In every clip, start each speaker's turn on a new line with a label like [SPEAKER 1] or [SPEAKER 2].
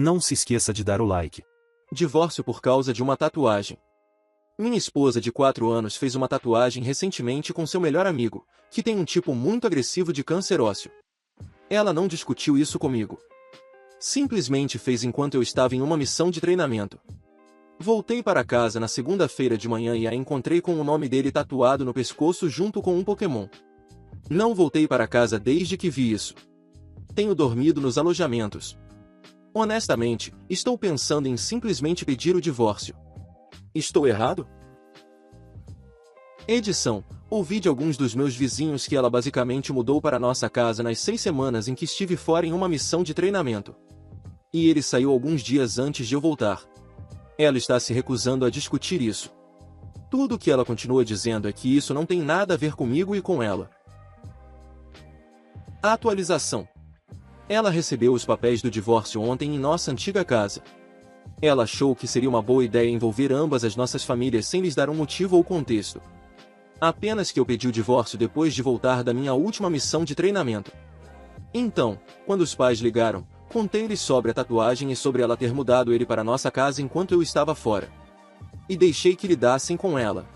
[SPEAKER 1] Não se esqueça de dar o like.
[SPEAKER 2] Divórcio por causa de uma tatuagem. Minha esposa de 4 anos fez uma tatuagem recentemente com seu melhor amigo, que tem um tipo muito agressivo de câncer ósseo. Ela não discutiu isso comigo. Simplesmente fez enquanto eu estava em uma missão de treinamento. Voltei para casa na segunda-feira de manhã e a encontrei com o nome dele tatuado no pescoço junto com um Pokémon. Não voltei para casa desde que vi isso. Tenho dormido nos alojamentos. Honestamente, estou pensando em simplesmente pedir o divórcio. Estou errado? Edição: ouvi de alguns dos meus vizinhos que ela basicamente mudou para nossa casa nas 6 semanas em que estive fora em uma missão de treinamento. E ele saiu alguns dias antes de eu voltar. Ela está se recusando a discutir isso. Tudo o que ela continua dizendo é que isso não tem nada a ver comigo e com ela. Atualização: ela recebeu os papéis do divórcio ontem em nossa antiga casa. Ela achou que seria uma boa ideia envolver ambas as nossas famílias sem lhes dar um motivo ou contexto. Apenas que eu pedi o divórcio depois de voltar da minha última missão de treinamento. Então, quando os pais ligaram, contei-lhes sobre a tatuagem e sobre ela ter mudado ele para nossa casa enquanto eu estava fora. E deixei que lidassem com ela.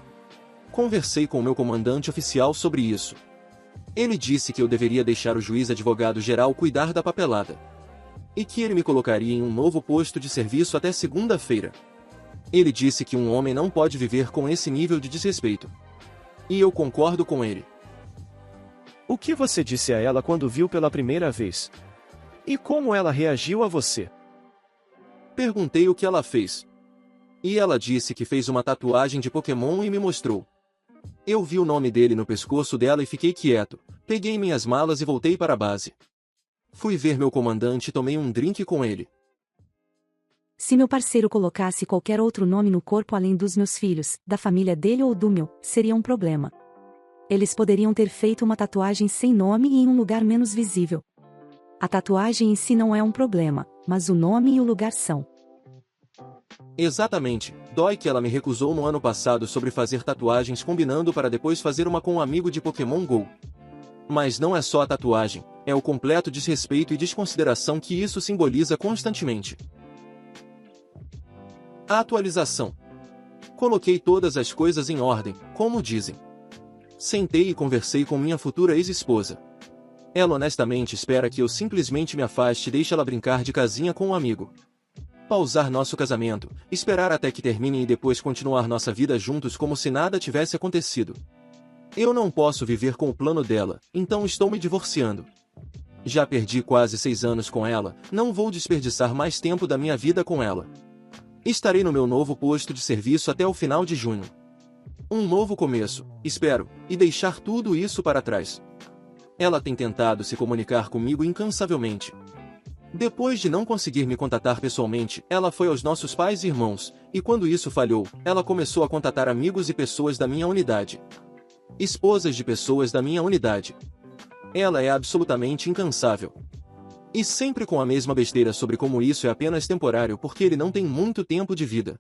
[SPEAKER 2] Conversei com o meu comandante oficial sobre isso. Ele disse que eu deveria deixar o juiz advogado-geral cuidar da papelada. E que ele me colocaria em um novo posto de serviço até segunda-feira. Ele disse que um homem não pode viver com esse nível de desrespeito. E eu concordo com ele.
[SPEAKER 3] O que você disse a ela quando viu pela primeira vez? E como ela reagiu a você?
[SPEAKER 2] Perguntei o que ela fez. E ela disse que fez uma tatuagem de Pokémon e me mostrou. Eu vi o nome dele no pescoço dela e fiquei quieto. Peguei minhas malas e voltei para a base. Fui ver meu comandante e tomei um drink com ele.
[SPEAKER 4] Se meu parceiro colocasse qualquer outro nome no corpo além dos meus filhos, da família dele ou do meu, seria um problema. Eles poderiam ter feito uma tatuagem sem nome e em um lugar menos visível. A tatuagem em si não é um problema, mas o nome e o lugar são.
[SPEAKER 2] Exatamente, dói que ela me recusou no ano passado sobre fazer tatuagens combinando para depois fazer uma com um amigo de Pokémon GO. Mas não é só a tatuagem, é o completo desrespeito e desconsideração que isso simboliza constantemente. Atualização: coloquei todas as coisas em ordem, como dizem. Sentei e conversei com minha futura ex-esposa. Ela honestamente espera que eu simplesmente me afaste e deixe ela brincar de casinha com um amigo. Pausar nosso casamento, esperar até que termine e depois continuar nossa vida juntos como se nada tivesse acontecido. Eu não posso viver com o plano dela, então estou me divorciando. Já perdi quase 6 anos com ela, não vou desperdiçar mais tempo da minha vida com ela. Estarei no meu novo posto de serviço até o final de junho. Um novo começo, espero, e deixar tudo isso para trás. Ela tem tentado se comunicar comigo incansavelmente. Depois de não conseguir me contatar pessoalmente, ela foi aos nossos pais e irmãos, e quando isso falhou, ela começou a contatar amigos e pessoas da minha unidade. Esposas de pessoas da minha unidade. Ela é absolutamente incansável. E sempre com a mesma besteira sobre como isso é apenas temporário porque ele não tem muito tempo de vida.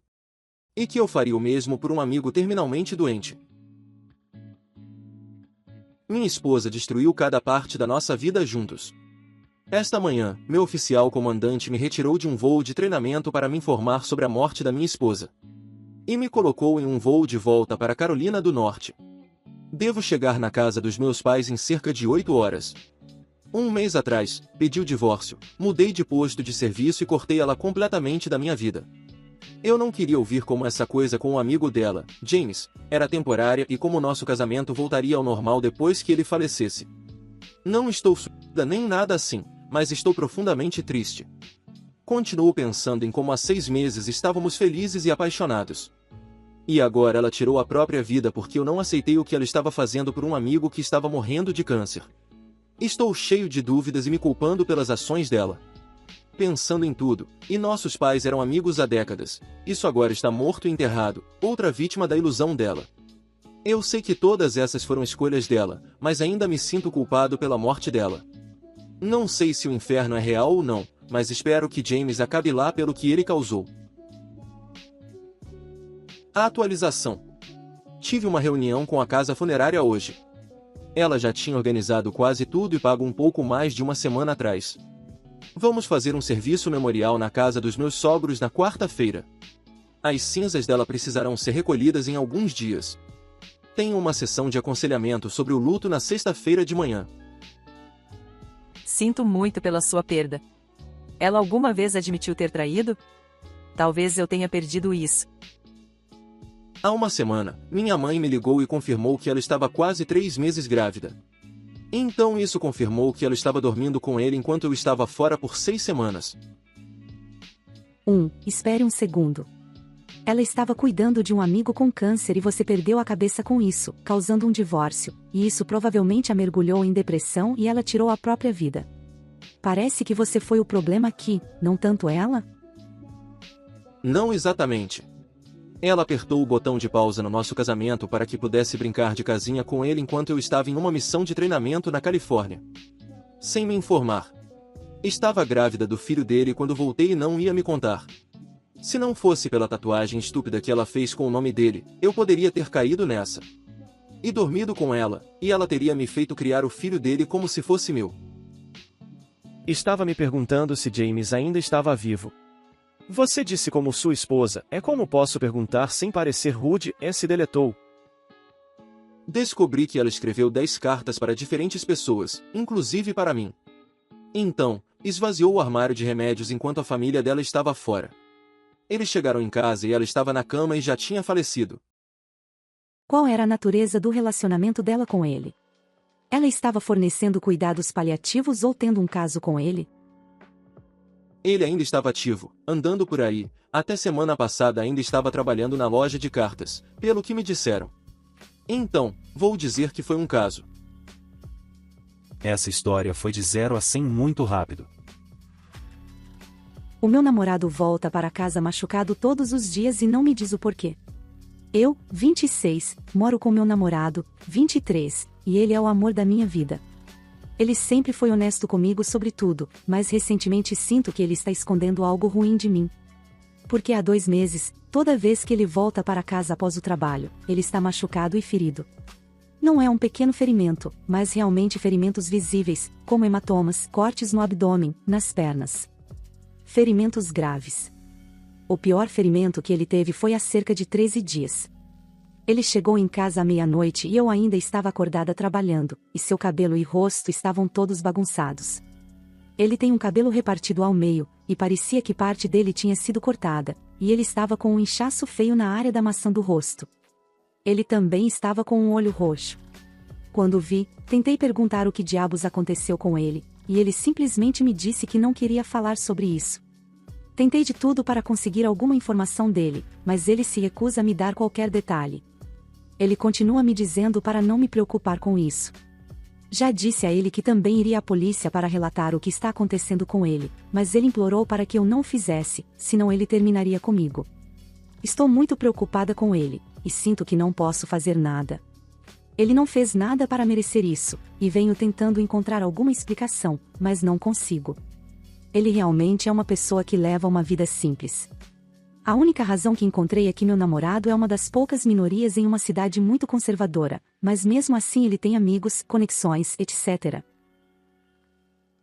[SPEAKER 2] E que eu faria o mesmo por um amigo terminalmente doente. Minha esposa destruiu cada parte da nossa vida juntos. Esta manhã, meu oficial comandante me retirou de um voo de treinamento para me informar sobre a morte da minha esposa. E me colocou em um voo de volta para Carolina do Norte. Devo chegar na casa dos meus pais em cerca de 8 horas. Um mês atrás, pedi o divórcio, mudei de posto de serviço e cortei ela completamente da minha vida. Eu não queria ouvir como essa coisa com um amigo dela, James, era temporária e como nosso casamento voltaria ao normal depois que ele falecesse. Não estou surpresa nem nada assim, mas estou profundamente triste. Continuo pensando em como há 6 meses estávamos felizes e apaixonados. E agora ela tirou a própria vida porque eu não aceitei o que ela estava fazendo por um amigo que estava morrendo de câncer. Estou cheio de dúvidas e me culpando pelas ações dela. Pensando em tudo, e nossos pais eram amigos há décadas, isso agora está morto e enterrado, outra vítima da ilusão dela. Eu sei que todas essas foram escolhas dela, mas ainda me sinto culpado pela morte dela. Não sei se o inferno é real ou não, mas espero que James acabe lá pelo que ele causou. Atualização: tive uma reunião com a casa funerária hoje. Ela já tinha organizado quase tudo e pago um pouco mais de uma semana atrás. Vamos fazer um serviço memorial na casa dos meus sogros na quarta-feira. As cinzas dela precisarão ser recolhidas em alguns dias. Tenho uma sessão de aconselhamento sobre o luto na sexta-feira de manhã.
[SPEAKER 5] Sinto muito pela sua perda. Ela alguma vez admitiu ter traído? Talvez eu tenha perdido isso.
[SPEAKER 2] Há uma semana, minha mãe me ligou e confirmou que ela estava quase 3 meses grávida. Então isso confirmou que ela estava dormindo com ele enquanto eu estava fora por 6 semanas.
[SPEAKER 4] Espere um segundo. Ela estava cuidando de um amigo com câncer e você perdeu a cabeça com isso, causando um divórcio, e isso provavelmente a mergulhou em depressão e ela tirou a própria vida. Parece que você foi o problema aqui, não tanto ela?
[SPEAKER 2] Não exatamente. Ela apertou o botão de pausa no nosso casamento para que pudesse brincar de casinha com ele enquanto eu estava em uma missão de treinamento na Califórnia. Sem me informar. Estava grávida do filho dele quando voltei e não ia me contar. Se não fosse pela tatuagem estúpida que ela fez com o nome dele, eu poderia ter caído nessa. E dormido com ela, e ela teria me feito criar o filho dele como se fosse meu.
[SPEAKER 3] Estava me perguntando se James ainda estava vivo. Você disse como sua esposa, é como posso perguntar sem parecer rude, se deletou.
[SPEAKER 2] Descobri que ela escreveu 10 cartas para diferentes pessoas, inclusive para mim. Então, esvaziou o armário de remédios enquanto a família dela estava fora. Eles chegaram em casa e ela estava na cama e já tinha falecido.
[SPEAKER 4] Qual era a natureza do relacionamento dela com ele? Ela estava fornecendo cuidados paliativos ou tendo um caso com ele?
[SPEAKER 2] Ele ainda estava ativo, andando por aí, até semana passada ainda estava trabalhando na loja de cartas, pelo que me disseram. Então, vou dizer que foi um caso.
[SPEAKER 1] Essa história foi de 0 a 100 muito rápido.
[SPEAKER 4] O meu namorado volta para casa machucado todos os dias e não me diz o porquê. Eu, 26, moro com meu namorado, 23, e ele é o amor da minha vida. Ele sempre foi honesto comigo sobre tudo, mas recentemente sinto que ele está escondendo algo ruim de mim. Porque há 2 meses, toda vez que ele volta para casa após o trabalho, ele está machucado e ferido. Não é um pequeno ferimento, mas realmente ferimentos visíveis, como hematomas, cortes no abdômen, nas pernas. Ferimentos graves. O pior ferimento que ele teve foi há cerca de 13 dias. Ele chegou em casa à meia-noite e eu ainda estava acordada trabalhando, e seu cabelo e rosto estavam todos bagunçados. Ele tem um cabelo repartido ao meio, e parecia que parte dele tinha sido cortada, e ele estava com um inchaço feio na área da maçã do rosto. Ele também estava com um olho roxo. Quando vi, tentei perguntar o que diabos aconteceu com ele, e ele simplesmente me disse que não queria falar sobre isso. Tentei de tudo para conseguir alguma informação dele, mas ele se recusa a me dar qualquer detalhe. Ele continua me dizendo para não me preocupar com isso. Já disse a ele que também iria à polícia para relatar o que está acontecendo com ele, mas ele implorou para que eu não o fizesse, senão ele terminaria comigo. Estou muito preocupada com ele, e sinto que não posso fazer nada. Ele não fez nada para merecer isso, e venho tentando encontrar alguma explicação, mas não consigo. Ele realmente é uma pessoa que leva uma vida simples. A única razão que encontrei é que meu namorado é uma das poucas minorias em uma cidade muito conservadora, mas mesmo assim ele tem amigos, conexões, etc.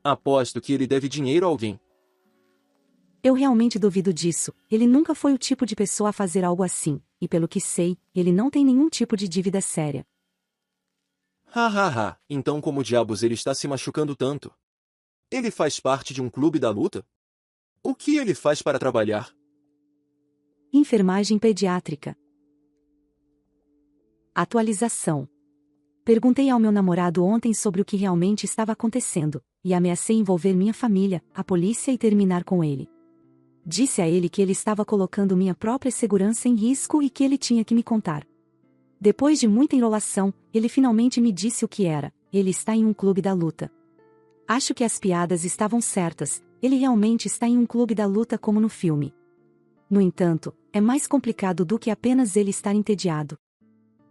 [SPEAKER 2] Aposto que ele deve dinheiro a alguém.
[SPEAKER 4] Eu realmente duvido disso, ele nunca foi o tipo de pessoa a fazer algo assim, e pelo que sei, ele não tem nenhum tipo de dívida séria.
[SPEAKER 2] Hahaha, então como diabos ele está se machucando tanto? Ele faz parte de um clube da luta? O que ele faz para trabalhar?
[SPEAKER 4] Enfermagem pediátrica. Atualização. Perguntei ao meu namorado ontem sobre o que realmente estava acontecendo, e ameacei envolver minha família, a polícia e terminar com ele. Disse a ele que ele estava colocando minha própria segurança em risco e que ele tinha que me contar. Depois de muita enrolação, ele finalmente me disse o que era: ele está em um clube da luta. Acho que as piadas estavam certas, ele realmente está em um clube da luta como no filme. No entanto, é mais complicado do que apenas ele estar entediado.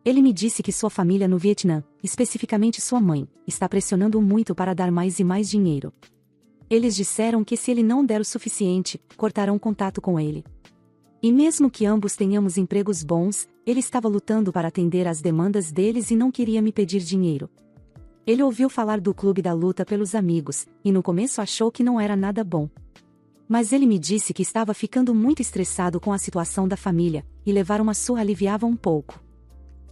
[SPEAKER 4] Ele me disse que sua família no Vietnã, especificamente sua mãe, está pressionando-o muito para dar mais e mais dinheiro. Eles disseram que se ele não der o suficiente, cortarão contato com ele. E mesmo que ambos tenhamos empregos bons, ele estava lutando para atender às demandas deles e não queria me pedir dinheiro. Ele ouviu falar do clube da luta pelos amigos, e no começo achou que não era nada bom. Mas ele me disse que estava ficando muito estressado com a situação da família, e levar uma surra aliviava um pouco.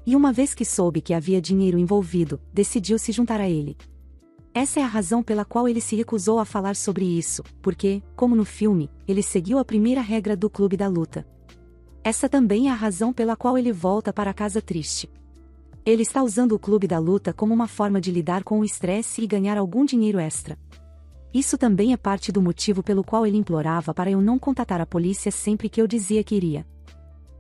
[SPEAKER 4] E uma vez que soube que havia dinheiro envolvido, decidiu se juntar a ele. Essa é a razão pela qual ele se recusou a falar sobre isso, porque, como no filme, ele seguiu a primeira regra do clube da luta. Essa também é a razão pela qual ele volta para casa triste. Ele está usando o clube da luta como uma forma de lidar com o estresse e ganhar algum dinheiro extra. Isso também é parte do motivo pelo qual ele implorava para eu não contatar a polícia sempre que eu dizia que iria.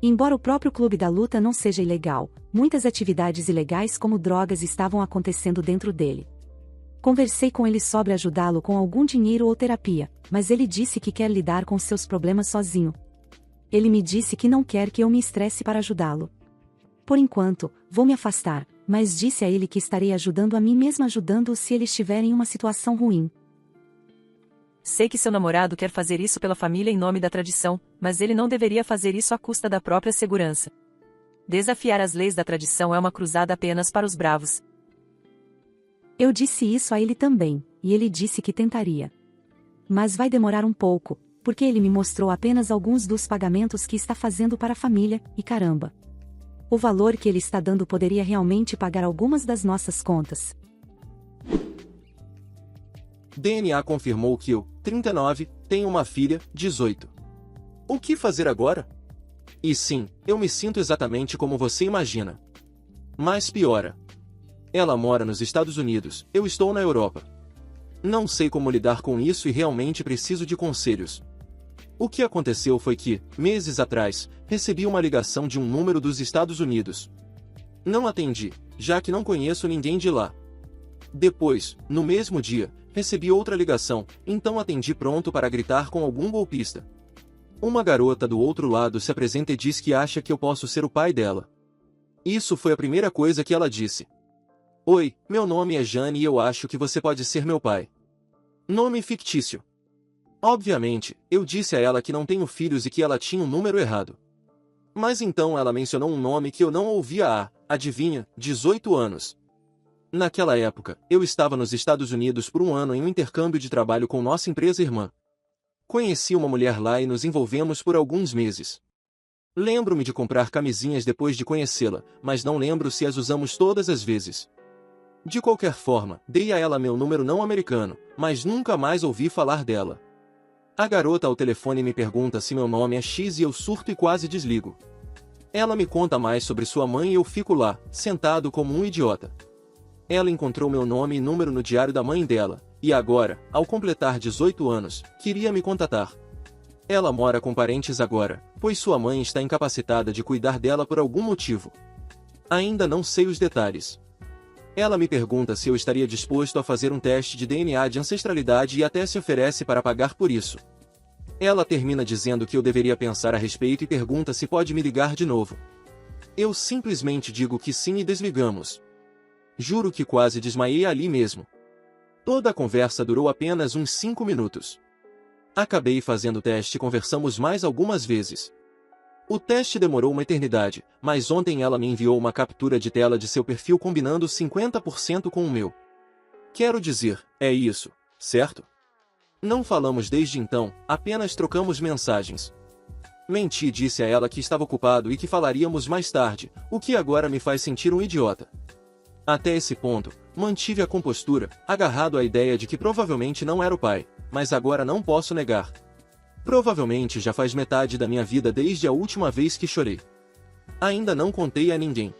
[SPEAKER 4] Embora o próprio clube da luta não seja ilegal, muitas atividades ilegais como drogas estavam acontecendo dentro dele. Conversei com ele sobre ajudá-lo com algum dinheiro ou terapia, mas ele disse que quer lidar com seus problemas sozinho. Ele me disse que não quer que eu me estresse para ajudá-lo. Por enquanto, vou me afastar, mas disse a ele que estarei ajudando a mim mesma ajudando-o se ele estiver em uma situação ruim.
[SPEAKER 5] Sei que seu namorado quer fazer isso pela família em nome da tradição, mas ele não deveria fazer isso à custa da própria segurança. Desafiar as leis da tradição é uma cruzada apenas para os bravos.
[SPEAKER 4] Eu disse isso a ele também, e ele disse que tentaria. Mas vai demorar um pouco, porque ele me mostrou apenas alguns dos pagamentos que está fazendo para a família, e caramba. O valor que ele está dando poderia realmente pagar algumas das nossas contas.
[SPEAKER 2] DNA confirmou que eu, 39, tenho uma filha, 18. O que fazer agora? E sim, eu me sinto exatamente como você imagina. Mas piora. Ela mora nos Estados Unidos, eu estou na Europa. Não sei como lidar com isso e realmente preciso de conselhos. O que aconteceu foi que, meses atrás, recebi uma ligação de um número dos Estados Unidos. Não atendi, já que não conheço ninguém de lá. Depois, no mesmo dia, recebi outra ligação, então atendi pronto para gritar com algum golpista. Uma garota do outro lado se apresenta e diz que acha que eu posso ser o pai dela. Isso foi a primeira coisa que ela disse. Oi, meu nome é Jane e eu acho que você pode ser meu pai. Nome fictício. Obviamente, eu disse a ela que não tenho filhos e que ela tinha o número errado. Mas então ela mencionou um nome que eu não ouvia há, adivinha, 18 anos. Naquela época, eu estava nos Estados Unidos por um ano em um intercâmbio de trabalho com nossa empresa irmã. Conheci uma mulher lá e nos envolvemos por alguns meses. Lembro-me de comprar camisinhas depois de conhecê-la, mas não lembro se as usamos todas as vezes. De qualquer forma, dei a ela meu número não americano, mas nunca mais ouvi falar dela. A garota ao telefone me pergunta se meu nome é X e eu surto e quase desligo. Ela me conta mais sobre sua mãe e eu fico lá, sentado como um idiota. Ela encontrou meu nome e número no diário da mãe dela, e agora, ao completar 18 anos, queria me contatar. Ela mora com parentes agora, pois sua mãe está incapacitada de cuidar dela por algum motivo. Ainda não sei os detalhes. Ela me pergunta se eu estaria disposto a fazer um teste de DNA de ancestralidade e até se oferece para pagar por isso. Ela termina dizendo que eu deveria pensar a respeito e pergunta se pode me ligar de novo. Eu simplesmente digo que sim e desligamos. Juro que quase desmaiei ali mesmo. Toda a conversa durou apenas uns 5 minutos. Acabei fazendo o teste e conversamos mais algumas vezes. O teste demorou uma eternidade, mas ontem ela me enviou uma captura de tela de seu perfil combinando 50% com o meu. Quero dizer, é isso, certo? Não falamos desde então, apenas trocamos mensagens. Menti e disse a ela que estava ocupado e que falaríamos mais tarde, o que agora me faz sentir um idiota. Até esse ponto, mantive a compostura, agarrado à ideia de que provavelmente não era o pai, mas agora não posso negar. Provavelmente já faz metade da minha vida desde a última vez que chorei. Ainda não contei a ninguém.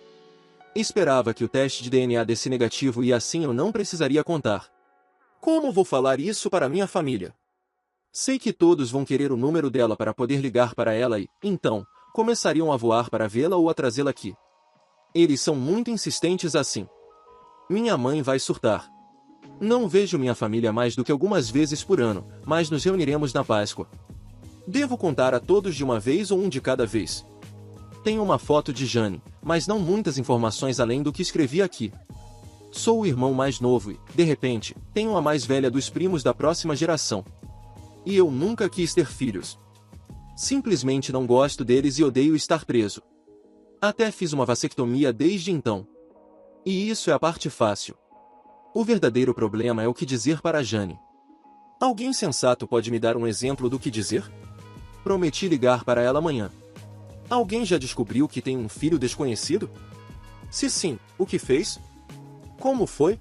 [SPEAKER 2] Esperava que o teste de DNA desse negativo e assim eu não precisaria contar. Como vou falar isso para minha família? Sei que todos vão querer o número dela para poder ligar para ela e, então, começariam a voar para vê-la ou a trazê-la aqui. Eles são muito insistentes assim. Minha mãe vai surtar. Não vejo minha família mais do que algumas vezes por ano, mas nos reuniremos na Páscoa. Devo contar a todos de uma vez ou um de cada vez? Tenho uma foto de Jane, mas não muitas informações além do que escrevi aqui. Sou o irmão mais novo e, de repente, tenho a mais velha dos primos da próxima geração. E eu nunca quis ter filhos. Simplesmente não gosto deles e odeio estar preso. Até fiz uma vasectomia desde então. E isso é a parte fácil. O verdadeiro problema é o que dizer para Jane. Alguém sensato pode me dar um exemplo do que dizer? Prometi ligar para ela amanhã. Alguém já descobriu que tem um filho desconhecido? Se sim, o que fez? Como foi?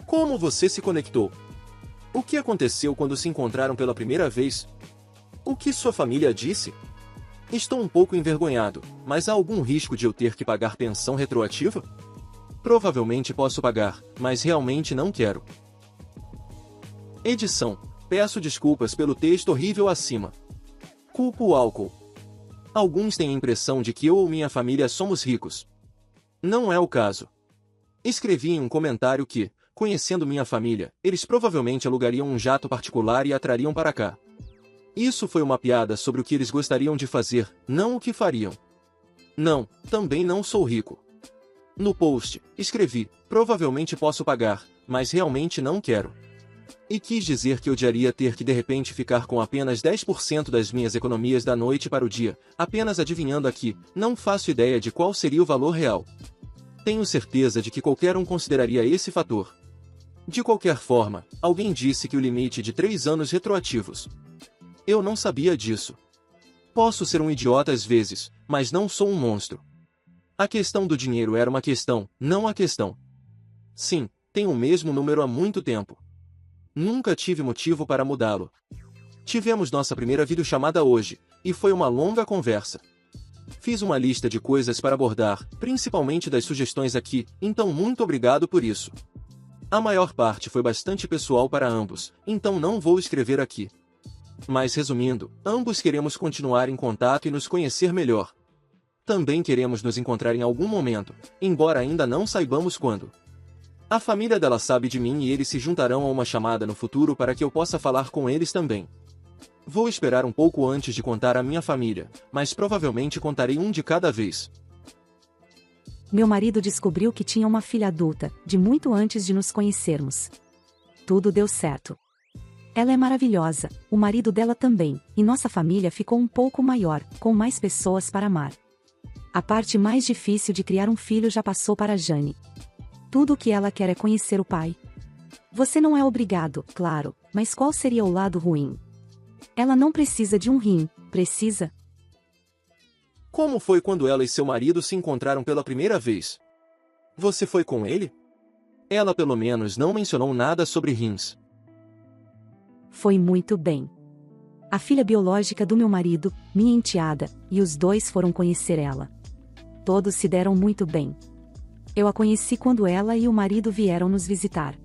[SPEAKER 2] Como você se conectou? O que aconteceu quando se encontraram pela primeira vez? O que sua família disse? Estou um pouco envergonhado, mas há algum risco de eu ter que pagar pensão retroativa? Provavelmente posso pagar, mas realmente não quero. Edição. Peço desculpas pelo texto horrível acima. Culpo o álcool. Alguns têm a impressão de que eu ou minha família somos ricos. Não é o caso. Escrevi em um comentário que, conhecendo minha família, eles provavelmente alugariam um jato particular e a trariam para cá. Isso foi uma piada sobre o que eles gostariam de fazer, não o que fariam. Não, também não sou rico. No post, escrevi, provavelmente posso pagar, mas realmente não quero. E quis dizer que odiaria ter que de repente ficar com apenas 10% das minhas economias da noite para o dia, apenas adivinhando aqui, não faço ideia de qual seria o valor real. Tenho certeza de que qualquer um consideraria esse fator. De qualquer forma, alguém disse que o limite de 3 anos retroativos. Eu não sabia disso. Posso ser um idiota às vezes, mas não sou um monstro. A questão do dinheiro era uma questão, não a questão. Sim, tenho o mesmo número há muito tempo. Nunca tive motivo para mudá-lo. Tivemos nossa primeira videochamada hoje, e foi uma longa conversa. Fiz uma lista de coisas para abordar, principalmente das sugestões aqui, então muito obrigado por isso. A maior parte foi bastante pessoal para ambos, então não vou escrever aqui. Mas resumindo, ambos queremos continuar em contato e nos conhecer melhor. Também queremos nos encontrar em algum momento, embora ainda não saibamos quando. A família dela sabe de mim e eles se juntarão a uma chamada no futuro para que eu possa falar com eles também. Vou esperar um pouco antes de contar à minha família, mas provavelmente contarei um de cada vez.
[SPEAKER 4] Meu marido descobriu que tinha uma filha adulta, de muito antes de nos conhecermos. Tudo deu certo. Ela é maravilhosa, o marido dela também, e nossa família ficou um pouco maior, com mais pessoas para amar. A parte mais difícil de criar um filho já passou para Jane. Tudo o que ela quer é conhecer o pai. Você não é obrigado, claro, mas qual seria o lado ruim? Ela não precisa de um rim, precisa?
[SPEAKER 2] Como foi quando ela e seu marido se encontraram pela primeira vez? Você foi com ele? Ela pelo menos não mencionou nada sobre rins.
[SPEAKER 4] Foi muito bem. A filha biológica do meu marido, minha enteada, e os dois foram conhecer ela. Todos se deram muito bem. Eu a conheci quando ela e o marido vieram nos visitar.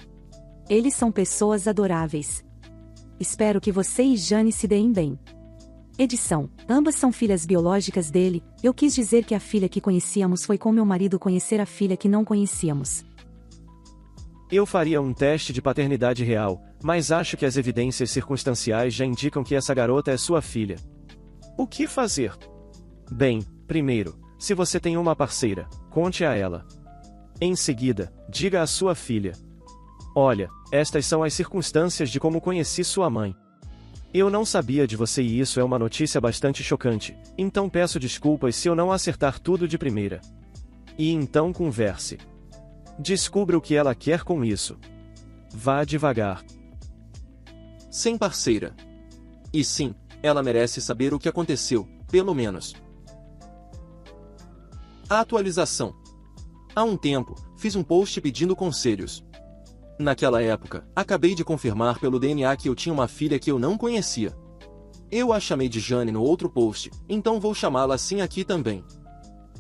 [SPEAKER 4] Eles são pessoas adoráveis. Espero que você e Jane se deem bem. Edição. Ambas são filhas biológicas dele, eu quis dizer que a filha que conhecíamos foi com meu marido conhecer a filha que não conhecíamos.
[SPEAKER 3] Eu faria um teste de paternidade real, mas acho que as evidências circunstanciais já indicam que essa garota é sua filha. O que fazer? Bem, primeiro, se você tem uma parceira, conte a ela. Em seguida, diga à sua filha: olha, estas são as circunstâncias de como conheci sua mãe. Eu não sabia de você e isso é uma notícia bastante chocante, então peço desculpas se eu não acertar tudo de primeira. E então converse. Descubra o que ela quer com isso. Vá devagar.
[SPEAKER 2] Sem parceira. E sim, ela merece saber o que aconteceu, pelo menos. A atualização. Há um tempo, fiz um post pedindo conselhos. Naquela época, acabei de confirmar pelo DNA que eu tinha uma filha que eu não conhecia. Eu a chamei de Jane no outro post, então vou chamá-la assim aqui também.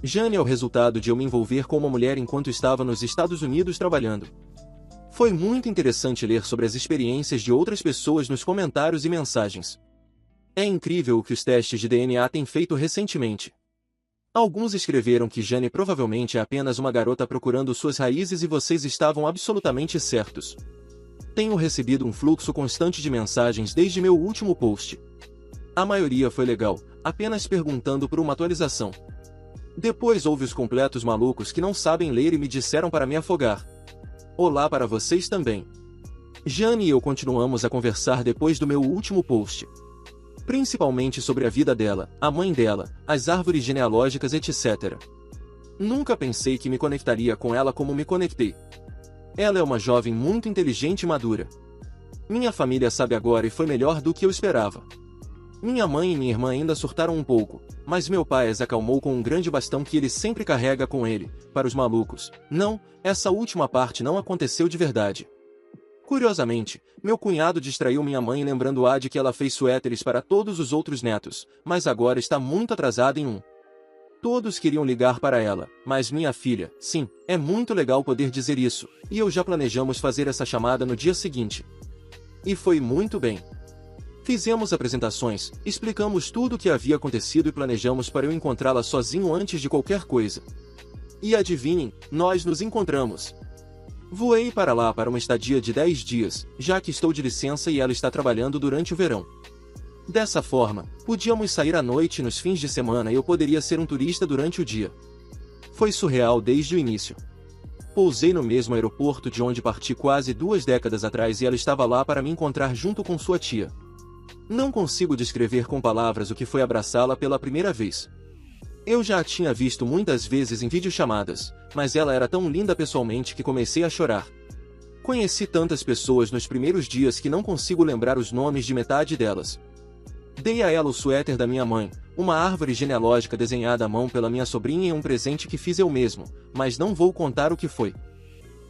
[SPEAKER 2] Jane é o resultado de eu me envolver com uma mulher enquanto estava nos Estados Unidos trabalhando. Foi muito interessante ler sobre as experiências de outras pessoas nos comentários e mensagens. É incrível o que os testes de DNA têm feito recentemente. Alguns escreveram que Jane provavelmente é apenas uma garota procurando suas raízes e vocês estavam absolutamente certos. Tenho recebido um fluxo constante de mensagens desde meu último post. A maioria foi legal, apenas perguntando por uma atualização. Depois houve os completos malucos que não sabem ler e me disseram para me afogar. Olá para vocês também. Jane e eu continuamos a conversar depois do meu último post. Principalmente sobre a vida dela, a mãe dela, as árvores genealógicas etc. Nunca pensei que me conectaria com ela como me conectei. Ela é uma jovem muito inteligente e madura. Minha família sabe agora e foi melhor do que eu esperava. Minha mãe e minha irmã ainda surtaram um pouco, mas meu pai as acalmou com um grande bastão que ele sempre carrega com ele, para os malucos. Não, essa última parte não aconteceu de verdade. Curiosamente, meu cunhado distraiu minha mãe lembrando-a de que ela fez suéteres para todos os outros netos, mas agora está muito atrasada em um. Todos queriam ligar para ela, mas minha filha, sim, é muito legal poder dizer isso, e eu já planejamos fazer essa chamada no dia seguinte. E foi muito bem. Fizemos apresentações, explicamos tudo o que havia acontecido e planejamos para eu encontrá-la sozinho antes de qualquer coisa. E adivinhem, nós nos encontramos. Voei para lá para uma estadia de 10 dias, já que estou de licença e ela está trabalhando durante o verão. Dessa forma, podíamos sair à noite e nos fins de semana e eu poderia ser um turista durante o dia. Foi surreal desde o início. Pousei no mesmo aeroporto de onde parti quase 2 décadas atrás e ela estava lá para me encontrar junto com sua tia. Não consigo descrever com palavras o que foi abraçá-la pela primeira vez. Eu já a tinha visto muitas vezes em videochamadas, mas ela era tão linda pessoalmente que comecei a chorar. Conheci tantas pessoas nos primeiros dias que não consigo lembrar os nomes de metade delas. Dei a ela o suéter da minha mãe, uma árvore genealógica desenhada à mão pela minha sobrinha e um presente que fiz eu mesmo, mas não vou contar o que foi.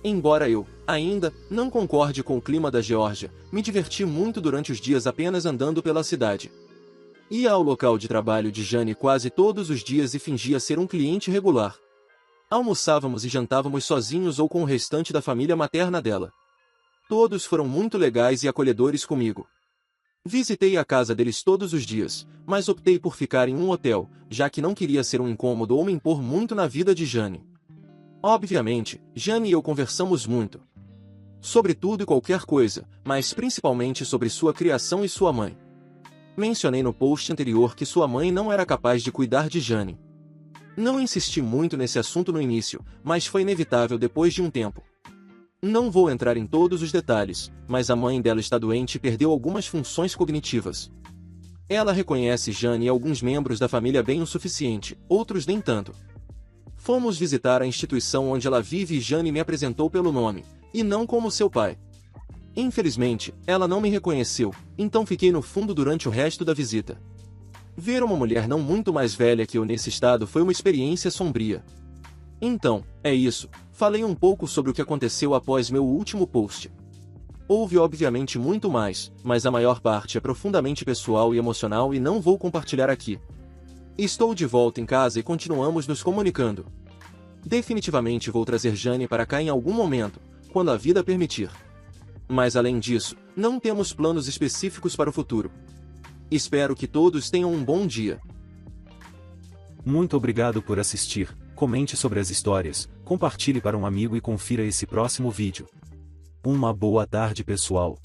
[SPEAKER 2] Embora eu, ainda, não concorde com o clima da Geórgia, me diverti muito durante os dias apenas andando pela cidade. Ia ao local de trabalho de Jane quase todos os dias e fingia ser um cliente regular. Almoçávamos e jantávamos sozinhos ou com o restante da família materna dela. Todos foram muito legais e acolhedores comigo. Visitei a casa deles todos os dias, mas optei por ficar em um hotel, já que não queria ser um incômodo ou me impor muito na vida de Jane. Obviamente, Jane e eu conversamos muito. Sobre tudo e qualquer coisa, mas principalmente sobre sua criação e sua mãe. Mencionei no post anterior que sua mãe não era capaz de cuidar de Jane. Não insisti muito nesse assunto no início, mas foi inevitável depois de um tempo. Não vou entrar em todos os detalhes, mas a mãe dela está doente e perdeu algumas funções cognitivas. Ela reconhece Jane e alguns membros da família bem o suficiente, outros nem tanto. Fomos visitar a instituição onde ela vive e Jane me apresentou pelo nome, e não como seu pai. Infelizmente, ela não me reconheceu, então fiquei no fundo durante o resto da visita. Ver uma mulher não muito mais velha que eu nesse estado foi uma experiência sombria. Então, é isso, falei um pouco sobre o que aconteceu após meu último post. Houve obviamente muito mais, mas a maior parte é profundamente pessoal e emocional e não vou compartilhar aqui. Estou de volta em casa e continuamos nos comunicando. Definitivamente vou trazer Jane para cá em algum momento, quando a vida permitir. Mas além disso, não temos planos específicos para o futuro. Espero que todos tenham um bom dia.
[SPEAKER 1] Muito obrigado por assistir, comente sobre as histórias, compartilhe para um amigo e confira esse próximo vídeo. Uma boa tarde pessoal.